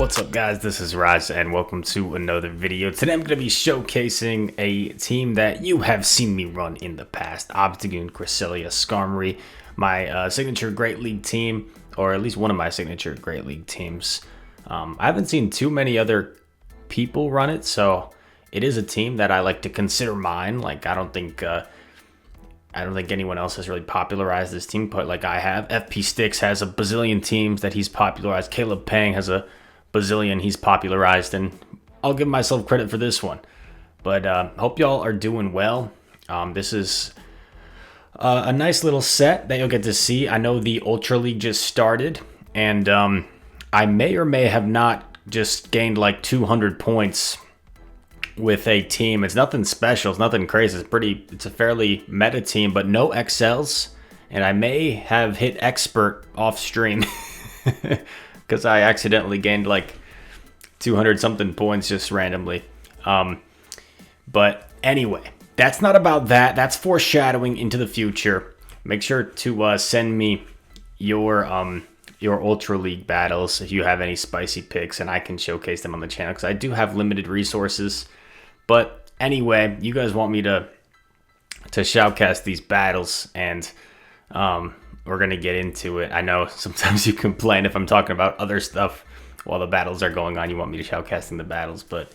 What's up guys, this is Raz and welcome to another video. Today I'm going to be showcasing a team that you have seen me run in the past. Obstagoon, Cresselia, Skarmory, my signature Great League team, or at least one of my signature Great League teams. I haven't seen too many other people run it, so it is a team that I like to consider mine. Like I don't think anyone else has really popularized this team quite like I have. FP Sticks has a bazillion teams that he's popularized. Caleb Pang has a bazillion he's popularized, and I'll give myself credit for this one. But hope y'all are doing well. This is a nice little set that you'll get to see. I know the Ultra League just started, and I may or may have not just gained like 200 points with a team. It's nothing special. It's nothing crazy. It's a fairly meta team, but no XLs, and I may have hit expert off stream. Because I accidentally gained like 200 something points just randomly. But anyway, that's not about that. That's foreshadowing into the future. Make sure to send me your Ultra League battles if you have any spicy picks, and I can showcase them on the channel because I do have limited resources. But anyway, you guys want me to shoutcast these battles, and we're going to get into it. I know sometimes you complain if I'm talking about other stuff while the battles are going on. You want me to shoutcasting the battles, but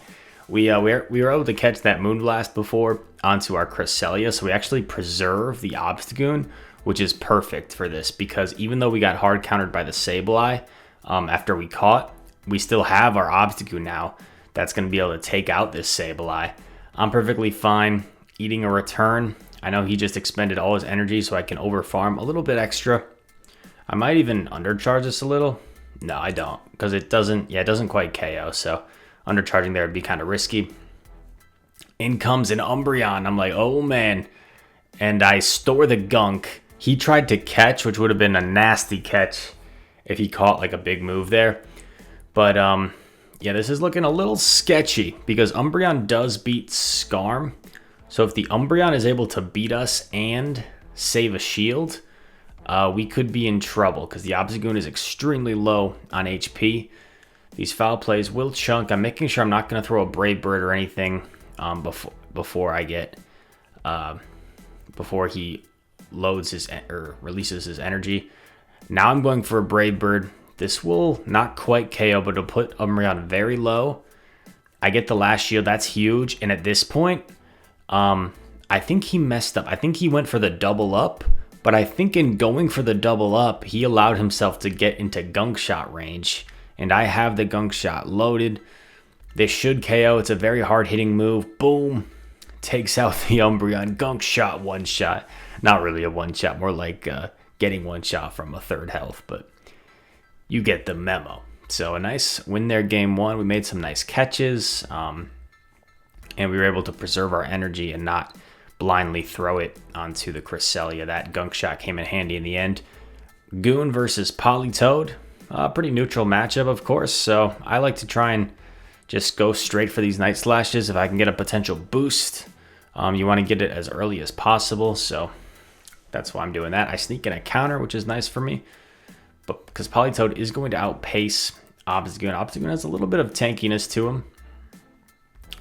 we were able to catch that Moonblast before onto our Cresselia, so we actually preserve the Obstagoon, which is perfect for this because even though we got hard countered by the Sableye after we caught, we still have our Obstagoon now that's going to be able to take out this Sableye. I'm perfectly fine eating a return. I know he just expended all his energy, so I can overfarm a little bit extra. I might even undercharge this a little. No, I don't, because it doesn't quite KO, so undercharging there would be kind of risky. In comes an Umbreon. I'm like, oh man. And I store the Gunk. He tried to catch, which would have been a nasty catch if he caught like a big move there. But yeah, this is looking a little sketchy because Umbreon does beat Skarm. So if the Umbreon is able to beat us and save a shield, we could be in trouble because the Obstagoon is extremely low on HP. These foul plays will chunk. I'm making sure I'm not going to throw a Brave Bird or anything before he loads his or releases his energy. Now I'm going for a Brave Bird. This will not quite KO, but it'll put Umbreon very low. I get the last shield. That's huge. And at this point, I think he messed up. I think he went for the double up, but I think in going for the double up, he allowed himself to get into Gunk Shot range, and I have the Gunk Shot loaded. This should KO. It's a very hard hitting move. Boom. Takes out the Umbreon. Gunk Shot, one shot. Not really a one shot, more like getting one shot from a third health, but you get the memo. So a nice win there game one. We made some nice catches. And we were able to preserve our energy and not blindly throw it onto the Cresselia. That Gunk Shot came in handy in the end. Goon versus Politoed. Pretty neutral matchup, of course. So I like to try and just go straight for these Night Slashes. If I can get a potential boost, you want to get it as early as possible. So that's why I'm doing that. I sneak in a counter, which is nice for me. But because Politoed is going to outpace Obstagoon. Obstagoon has a little bit of tankiness to him.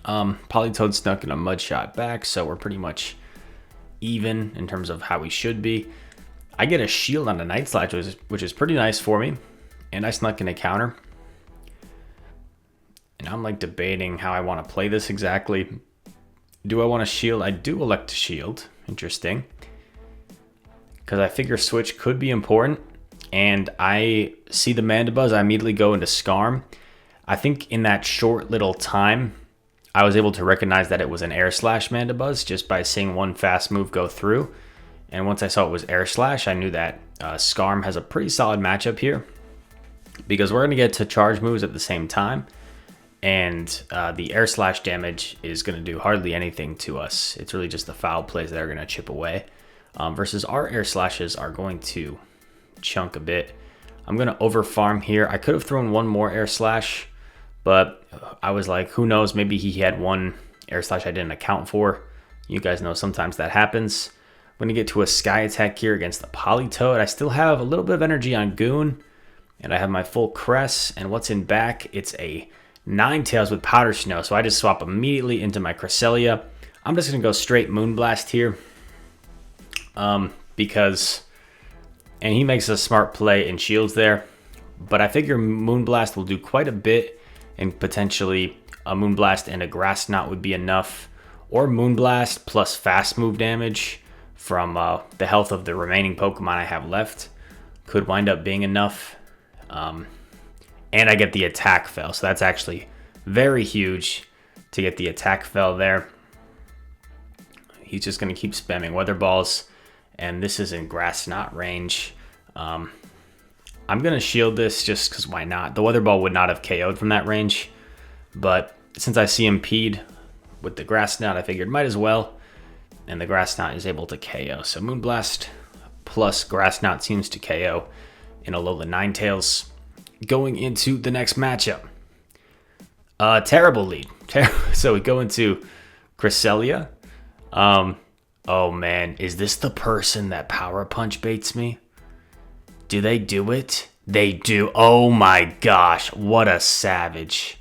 Politoed snuck in a mud shot back, so we're pretty much even in terms of how we should be. I get a shield on the Night Slash, which is pretty nice for me, and I snuck in a counter. And I'm like debating how I want to play this exactly. Do I want to shield? I do elect to shield. Interesting. Because I figure switch could be important, and I see the Mandibuzz, I immediately go into Skarm. I think in that short little time, I was able to recognize that it was an Air Slash Mandibuzz just by seeing one fast move go through. And once I saw it was Air Slash, I knew that Skarm has a pretty solid matchup here because we're going to get to charge moves at the same time. And the Air Slash damage is going to do hardly anything to us. It's really just the foul plays that are going to chip away. Versus our Air Slashes are going to chunk a bit. I'm going to overfarm here. I could have thrown one more Air Slash, but I was like, who knows? Maybe he had one Air Slash I didn't account for. You guys know sometimes that happens. I'm going to get to a Sky Attack here against the Politoed. I still have a little bit of energy on Goon, And I have my full crest. And what's in back? It's a Ninetales with Powder Snow. So I just swap immediately into my Cresselia. I'm just going to go straight Moonblast here. Because... And he makes a smart play and shields there. But I figure Moonblast will do quite a bit. And potentially a Moonblast and a Grass Knot would be enough. Or Moonblast plus fast move damage from the health of the remaining Pokemon I have left could wind up being enough. And I get the attack fell, so that's actually very huge to get the attack fell there. He's just going to keep spamming Weather Balls, and this is in Grass Knot range. I'm going to shield this just because why not? The Weather Ball would not have KO'd from that range, but since I CMP'd with the Grass Knot, I figured might as well. And the Grass Knot is able to KO. So Moonblast plus Grass Knot seems to KO in Alola Ninetales. Going into the next matchup. Terrible lead. So we go into Cresselia. Oh man, is this the person that Power Punch baits me? Do they do it? They do. Oh my gosh, what a savage.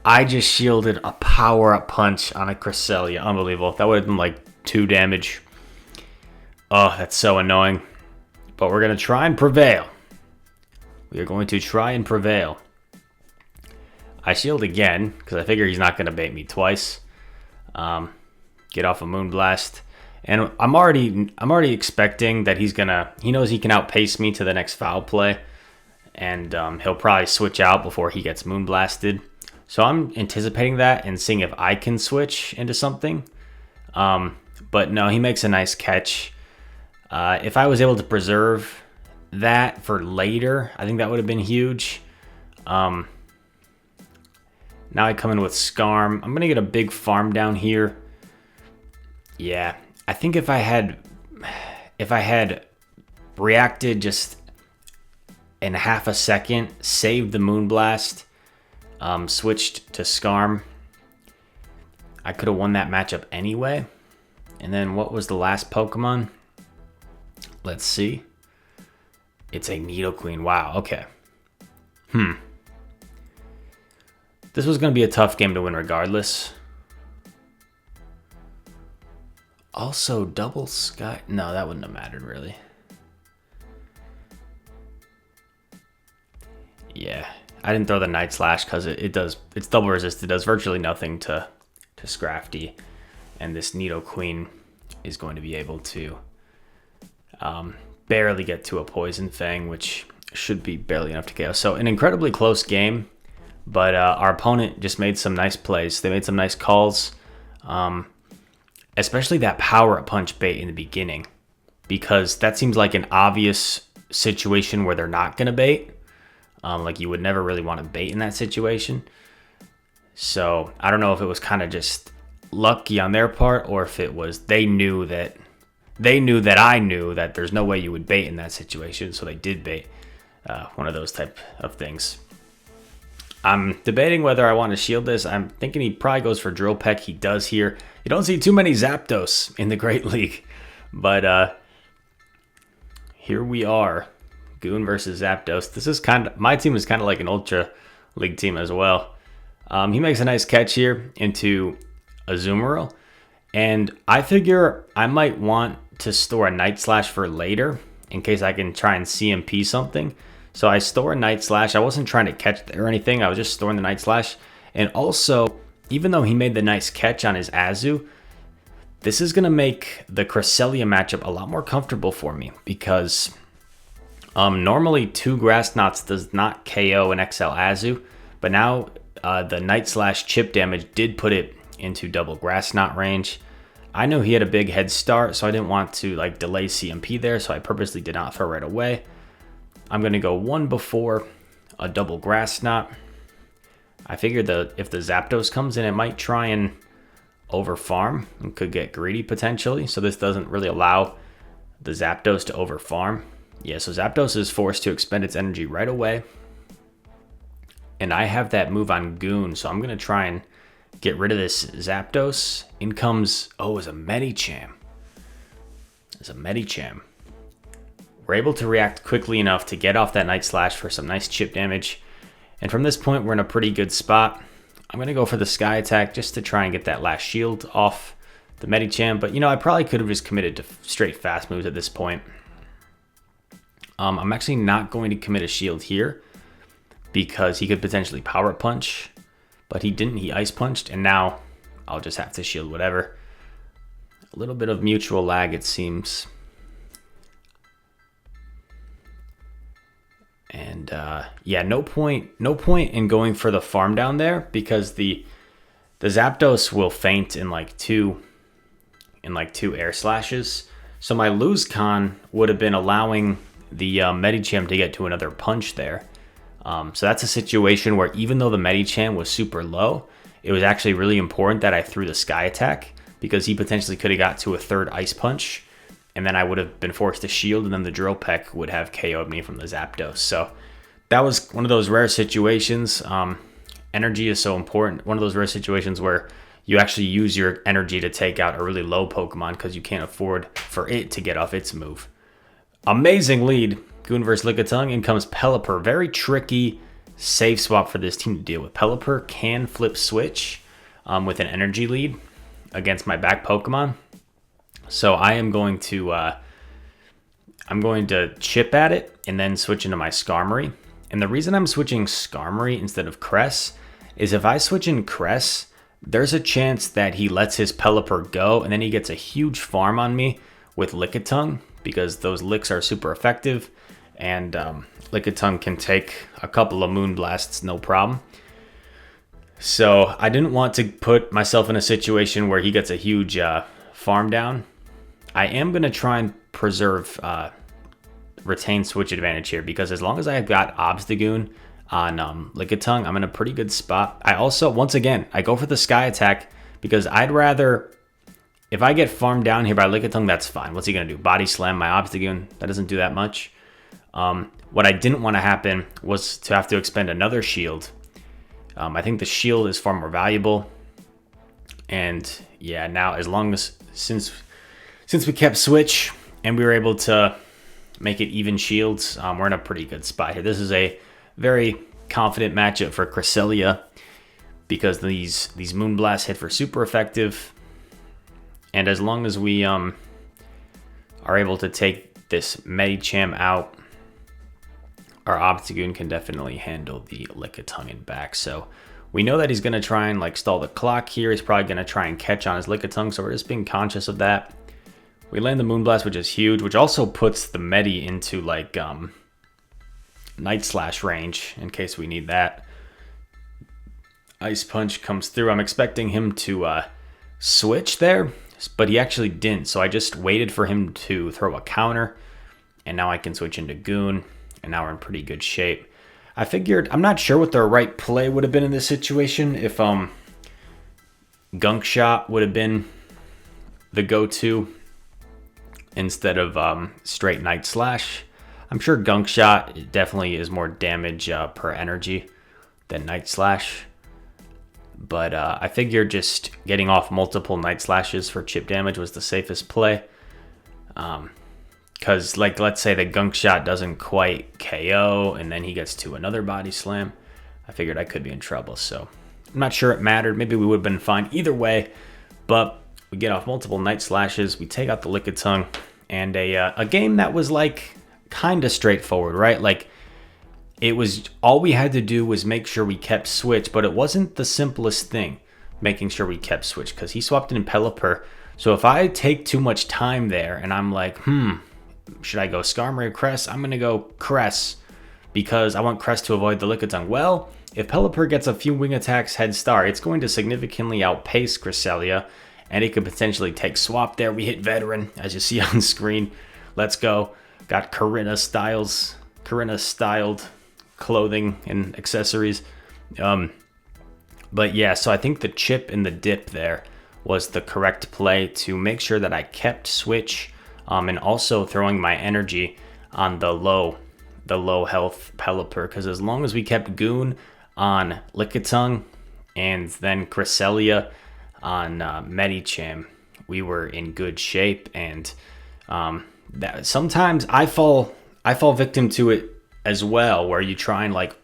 I just shielded a power-up punch on a Cresselia. Unbelievable. That would have been like 2 damage. Oh, that's so annoying. But we're going to try and prevail. We are going to try and prevail. I shield again, because I figure he's not going to bait me twice. Get off a Moonblast. And I'm already expecting that he knows he can outpace me to the next foul play. And he'll probably switch out before he gets Moonblasted. So I'm anticipating that and seeing if I can switch into something. But no, he makes a nice catch. If I was able to preserve that for later, I think that would have been huge. Now I come in with Scarm. I'm going to get a big farm down here. Yeah, I think if I had reacted just in half a second, saved the Moonblast, switched to Scarm, I could have won that matchup anyway. And then what was the last Pokemon? Let's see. It's a Nidoqueen. Wow, okay. This was going to be a tough game to win regardless. Also, double Sky... No, that wouldn't have mattered, really. Yeah, I didn't throw the Night Slash because it's double resist. It does virtually nothing to Scrafty. And this Nidoqueen is going to be able to barely get to a Poison Fang, which should be barely enough to KO. So an incredibly close game, but our opponent just made some nice plays. They made some nice calls, especially that Power-Up Punch bait in the beginning, because that seems like an obvious situation where they're not going to bait. Like you would never really want to bait in that situation. So I don't know if it was kind of just lucky on their part, or if it was they knew that I knew that there's no way you would bait in that situation, so they did bait. One of those type of things. I'm debating whether I want to shield this. I'm thinking he probably goes for Drill Peck. He does here. You don't see too many Zapdos in the Great League, but here we are. Goon versus Zapdos. This is my team is kind of like an Ultra League team as well. He makes a nice catch here into Azumarill, and I figure I might want to store a Night Slash for later in case I can try and CMP something. So I store a Night Slash. I wasn't trying to catch or anything. I was just storing the Night Slash. And also, even though he made the nice catch on his Azu, this is going to make the Cresselia matchup a lot more comfortable for me, because normally 2 Grass Knots does not KO an XL Azu, but now the Night Slash chip damage did put it into double Grass Knot range. I know he had a big head start, so I didn't want to delay CMP there, so I purposely did not throw right away. I'm going to go one before a double Grass Knot. I figured if the Zapdos comes in, it might try and overfarm and could get greedy potentially. So this doesn't really allow the Zapdos to overfarm. Yeah, so Zapdos is forced to expend its energy right away. And I have that move on Goon, so I'm going to try and get rid of this Zapdos. In comes, is a Medicham. It's a Medicham. we're able to react quickly enough to get off that Night Slash for some nice chip damage. And from this point, we're in a pretty good spot. I'm going to go for the Sky Attack just to try and get that last shield off the Medicham. But, you know, I probably could have just committed to straight fast moves at this point. I'm actually not going to commit a shield here because he could potentially Power Punch. But he didn't. He Ice Punched. And now I'll just have to shield whatever. A little bit of mutual lag, it seems. And yeah, no point in going for the farm down there because the Zapdos will faint in like two air slashes. So my lose con would have been allowing the Medicham to get to another punch there. So that's a situation where even though the Medicham was super low, it was actually really important that I threw the Sky Attack because he potentially could have got to a third Ice Punch. And then I would have been forced to shield, and then the Drill Peck would have KO'd me from the Zapdos. So that was one of those rare situations. Energy is so important. One of those rare situations where you actually use your energy to take out a really low Pokemon because you can't afford for it to get off its move. Amazing lead. Goon versus Lickitung. In comes Pelipper. Very tricky, safe swap for this team to deal with. Pelipper can flip switch with an energy lead against my back Pokemon. So I am going to chip at it and then switch into my Skarmory. And the reason I'm switching Skarmory instead of Cress is if I switch in Cress, there's a chance that he lets his Pelipper go and then he gets a huge farm on me with Lickitung because those licks are super effective and Lickitung can take a couple of Moonblasts, no problem. So I didn't want to put myself in a situation where he gets a huge farm down. I am going to try and preserve, retain switch advantage here because as long as I've got Obstagoon on Lickitung, I'm in a pretty good spot. I also, once again, I go for the Sky Attack because I'd rather, if I get farmed down here by Lickitung, that's fine. What's he going to do? Body Slam my Obstagoon? That doesn't do that much. What I didn't want to happen was to have to expend another shield. I think the shield is far more valuable. And yeah, now as long as, since we kept switch and we were able to make it even shields, we're in a pretty good spot here. This is a very confident matchup for Cresselia because these Moonblasts hit for super effective. And as long as we are able to take this Medicham out, our Obstagoon can definitely handle the Lickitung and back. So we know that he's going to try and like stall the clock here. He's probably going to try and catch on his Lickitung, so we're just being conscious of that. We land the Moonblast, which is huge, which also puts the Medi into like Night Slash range in case we need that. Ice Punch comes through. I'm expecting him to switch there, but he actually didn't. So I just waited for him to throw a counter, and now I can switch into Goon, and now we're in pretty good shape. I figured, I'm not sure what the right play would have been in this situation if Gunk Shot would have been the go-to instead of straight Night Slash. I'm sure Gunk Shot definitely is more damage per energy than Night Slash. But I figured just getting off multiple Night Slashes for chip damage was the safest play. Because, like, let's say the Gunk Shot doesn't quite KO and then he gets to another Body Slam. I figured I could be in trouble. So I'm not sure it mattered. Maybe we would have been fine either way. But we get off multiple Night Slashes. We take out the Lickitung. And a game that was, like, kind of straightforward, right? Like, it was, all we had to do was make sure we kept switch. But it wasn't the simplest thing, making sure we kept switch. Because he swapped in Pelipper. So if I take too much time there and I'm like, should I go Skarmory or Cress? I'm going to go Cress because I want Cress to avoid the Lickitung. Well, if Pelipper gets a few wing attacks head start, it's going to significantly outpace Cresselia, and it could potentially take swap there. We hit Veteran, as you see on screen. Let's go. Got Corinna-styled clothing and accessories. But yeah, so I think the chip and the dip there was the correct play to make sure that I kept switch. And also throwing my energy on the low health Pelipper, because as long as we kept Goon on Lickitung and then Cresselia on Medicham, we were in good shape. And that sometimes I fall victim to it as well, where you try and like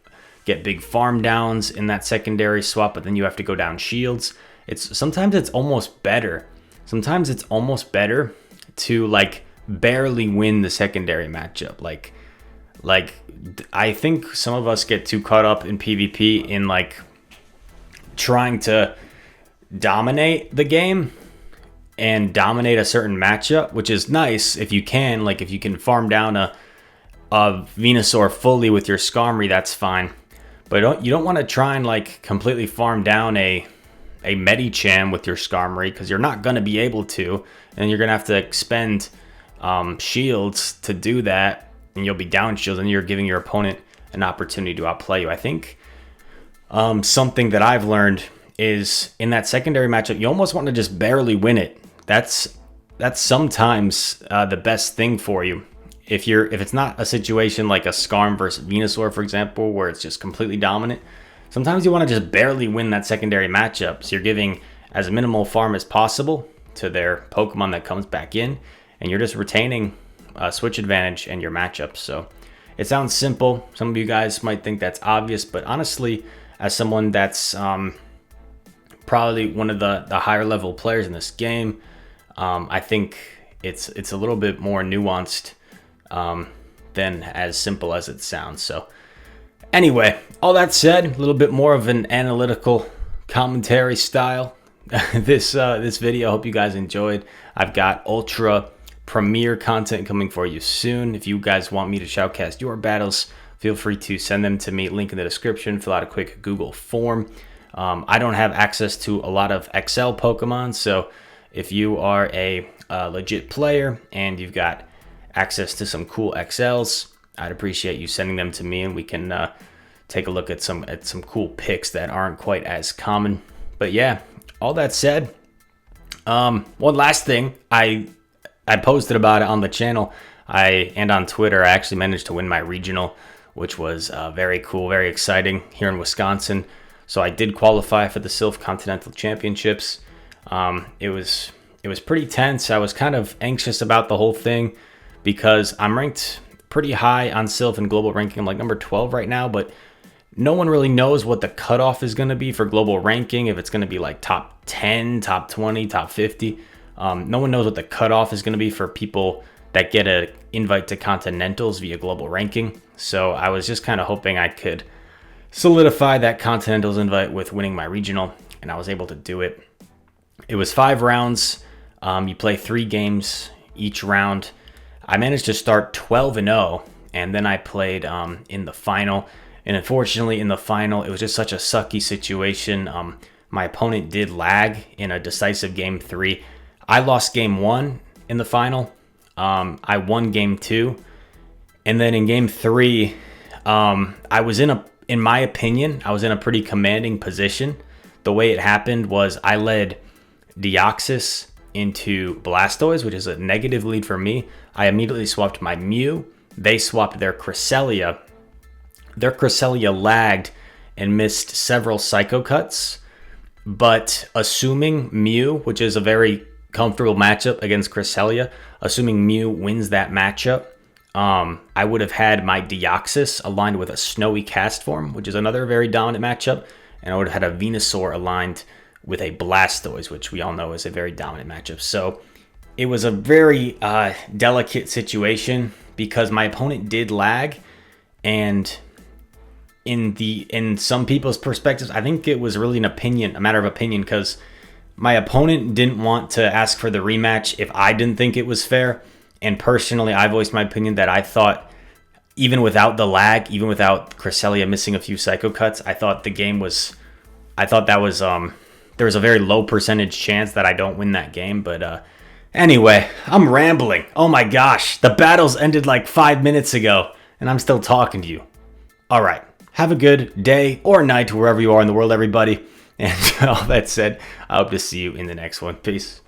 get big farm downs in that secondary swap, but then you have to go down shields. Sometimes it's almost better. Sometimes it's almost better to like barely win the secondary matchup. Like I think some of us get too caught up in PvP in like trying to dominate the game and dominate a certain matchup, which is nice if you can. Like if you can farm down a Venusaur fully with your Skarmory, that's fine. But you don't want to try and like completely farm down a Medicham with your Skarmory, because you're not going to be able to, and you're going to have to expend shields to do that, and you'll be down shields, and you're giving your opponent an opportunity to outplay you. I think something that I've learned is in that secondary matchup, you almost want to just barely win it. That's sometimes the best thing for you. If it's not a situation like a Skarm versus Venusaur, for example, where it's just completely dominant, sometimes you want to just barely win that secondary matchup. So you're giving as minimal farm as possible to their Pokemon that comes back in, and you're just retaining switch advantage and your matchups. So it sounds simple. Some of you guys might think that's obvious, but honestly, as someone that's probably one of the higher level players in this game, I think it's a little bit more nuanced than as simple as it sounds. So anyway, all that said, a little bit more of an analytical commentary style. This video, I hope you guys enjoyed. I've got ultra premiere content coming for you soon. If you guys want me to shoutcast your battles, feel free to send them to me. Link in the description. Fill out a quick Google form. I don't have access to a lot of XL Pokemon, so if you are a legit player and you've got access to some cool XLs, I'd appreciate you sending them to me, and we can take a look at some cool picks that aren't quite as common. But yeah, all that said, one last thing, I posted about it on the channel and on Twitter. I actually managed to win my regional, which was very cool, very exciting here in Wisconsin. So I did qualify for the Sylph Continental Championships. It was pretty tense. I was kind of anxious about the whole thing because I'm ranked pretty high on Sylph and global ranking. I'm like number 12 right now, but no one really knows what the cutoff is going to be for global ranking, if it's going to be like top 10, top 20, top 50. No one knows what the cutoff is going to be for people that get an invite to Continentals via global ranking. So I was just kind of hoping I could solidify that Continentals invite with winning my regional, and I was able to do it. It was 5 rounds. You play 3 games each round. I managed to start 12-0, and then I played in the final. And unfortunately, in the final, it was just such a sucky situation. My opponent did lag in a decisive game 3. I lost game 1 in the final. I won game 2. And then in game 3, I was in my opinion, I was in a pretty commanding position. The way it happened was I led Deoxys into Blastoise, which is a negative lead for me. I immediately swapped my Mew. They swapped their Cresselia. Their Cresselia lagged and missed several Psycho Cuts. But assuming Mew, which is a very comfortable matchup against Cresselia, assuming Mew wins that matchup, I would have had my Deoxys aligned with a Snowy Castform, which is another very dominant matchup, and I would have had a Venusaur aligned with a Blastoise, which we all know is a very dominant matchup. So it was a very delicate situation because my opponent did lag, and in some people's perspectives, I think it was really a matter of opinion, because my opponent didn't want to ask for the rematch if I didn't think it was fair. And personally, I voiced my opinion that I thought, even without the lag, even without Cresselia missing a few Psycho Cuts, I thought there was a very low percentage chance that I don't win that game. But anyway, I'm rambling. Oh my gosh, the battles ended like 5 minutes ago, and I'm still talking to you. All right, have a good day or night wherever you are in the world, everybody. And all that said, I hope to see you in the next one. Peace.